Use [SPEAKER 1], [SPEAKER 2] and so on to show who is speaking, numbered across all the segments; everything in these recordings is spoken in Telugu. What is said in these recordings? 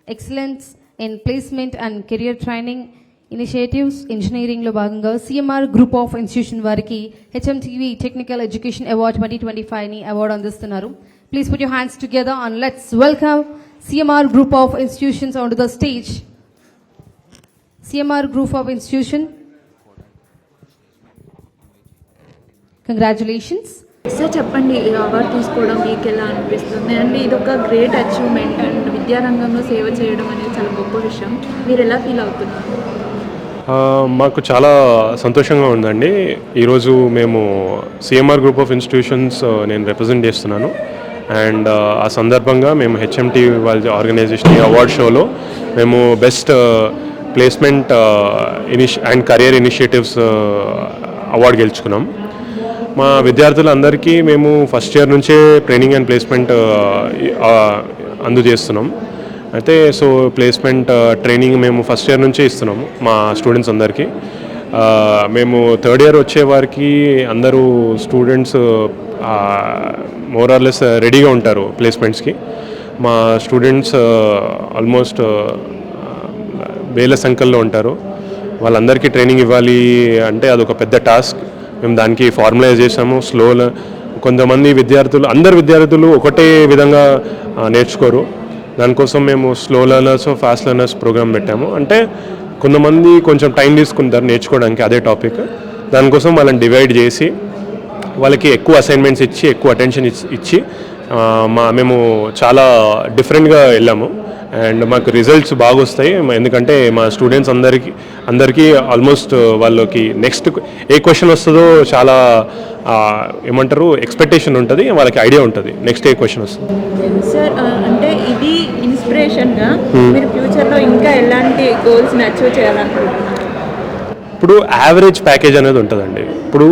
[SPEAKER 1] excellence in placement and career training initiatives engineering లో భాగంగా CMR గ్రూప్ ఆఫ్ ఇన్స్టిట్యూషన్ వారికి HMTV టెక్నికల్ ఎడ్యుకేషన్ అవార్డ్ 2025 ని అవార్డు అందిస్తున్నారు. Please put your hands together and let's welcome CMR group of institutions onto the stage. CMR group of institution, congratulations.
[SPEAKER 2] Sir చెప్పండి, ఈ అవార్డు తీసుకోవడం మీకు ఎలా అనిపిస్తుంది? అండ్ ఇది ఒక గ్రేట్ అచీవ్మెంట్ అండ్ విద్యారంగంలో సేవ చేయడం అనేది చాలా గొప్ప విషయం. మీరు ఎలా ఫీల్ అవుతున్నారు?
[SPEAKER 3] మాకు చాలా సంతోషంగా ఉందండి. ఈరోజు మేము CMR గ్రూప్ ఆఫ్ ఇన్స్టిట్యూషన్స్ నేను రిప్రజెంట్ చేస్తున్నాను. అండ్ ఆ సందర్భంగా మేము HMT వాళ్ళ ఆర్గనైజేషన్ అవార్డ్ షోలో మేము best placement and career initiatives award గెలుచుకున్నాం. మా విద్యార్థులందరికీ మేము ఫస్ట్ ఇయర్ నుంచే ట్రైనింగ్ అండ్ ప్లేస్మెంట్ అందజేస్తున్నాం. అయితే సో ప్లేస్మెంట్ ట్రైనింగ్ మేము ఫస్ట్ ఇయర్ నుంచే ఇస్తున్నాము మా స్టూడెంట్స్ అందరికీ. మేము థర్డ్ ఇయర్ వచ్చే వారికి అందరూ స్టూడెంట్స్ మోర్ ఆర్ లెస్ రెడీగా ఉంటారు ప్లేస్మెంట్స్కి. మా స్టూడెంట్స్ ఆల్మోస్ట్ వేల సంఖ్యలో ఉంటారు. వాళ్ళందరికీ ట్రైనింగ్ ఇవ్వాలి అంటే అదొక పెద్ద టాస్క్. మేము దానికి ఫార్ములైజ్ చేసాము. కొంతమంది విద్యార్థులు, అందరు విద్యార్థులు ఒకటే విధంగా నేర్చుకోరు. దానికోసం మేము slow learners, fast learners program పెట్టాము. అంటే కొంతమంది కొంచెం టైం తీసుకుంటారు నేర్చుకోవడానికి అదే టాపిక్. దానికోసం వాళ్ళని డివైడ్ చేసి వాళ్ళకి ఎక్కువ అసైన్మెంట్స్ ఇచ్చి ఎక్కువ అటెన్షన్ ఇచ్చి మేము చాలా డిఫరెంట్గా వెళ్ళాము. అండ్ మాకు రిజల్ట్స్ బాగా వస్తాయి. ఎందుకంటే మా స్టూడెంట్స్ అందరికీ ఆల్మోస్ట్ వాళ్ళకి నెక్స్ట్ ఏ క్వశ్చన్ వస్తుందో చాలా ఏమంటారు ఎక్స్పెక్టేషన్ ఉంటుంది. వాళ్ళకి ఐడియా ఉంటుంది నెక్స్ట్ ఏ క్వశ్చన్ వస్తుంది.
[SPEAKER 2] సార్ అంటే ఇది ఇన్స్పిరేషన్గా మీరు ఫ్యూచర్లో ఇంకా ఎలాంటి గోల్స్ని అచీవ్ చేయాలనుకుంటున్నారు?
[SPEAKER 3] ఇప్పుడు యావరేజ్ ప్యాకేజ్ అనేది ఉంటుందండి. ఇప్పుడు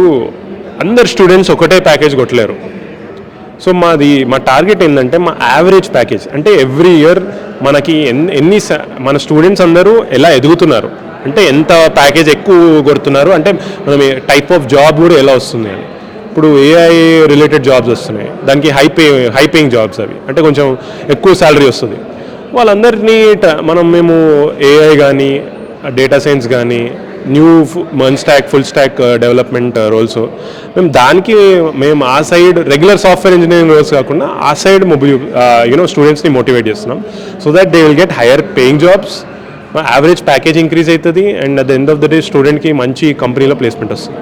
[SPEAKER 3] అందరు స్టూడెంట్స్ ఒకటే ప్యాకేజ్ కొట్టలేరు. సో మా టార్గెట్ ఏంటంటే మా యావరేజ్ ప్యాకేజ్ అంటే ఎవ్రీ ఇయర్ మనకి మన స్టూడెంట్స్ అందరూ ఎలా ఎదుగుతున్నారు, అంటే ఎంత ప్యాకేజ్ ఎక్కువ కొడుతున్నారు, అంటే మనం టైప్ ఆఫ్ జాబ్ కూడా ఎలా వస్తుంది అని. ఇప్పుడు AI రిలేటెడ్ జాబ్స్ వస్తున్నాయి, దానికి హై పేయింగ్ జాబ్స్ అవి, అంటే కొంచెం ఎక్కువ శాలరీ వస్తుంది. వాళ్ళందరినీ మేము AI కానీ డేటా సైన్స్ కానీ new full stack development roles మేము ఆ side regular software engineering roles కాకుండా ఆ సైడ్ స్టూడెంట్స్ని మోటివేట్ చేస్తున్నాం. So that they will get higher paying jobs, average package increase అవుతుంది. And at the end of the day స్టూడెంట్కి మంచి కంపెనీలో ప్లేస్మెంట్ వస్తుంది.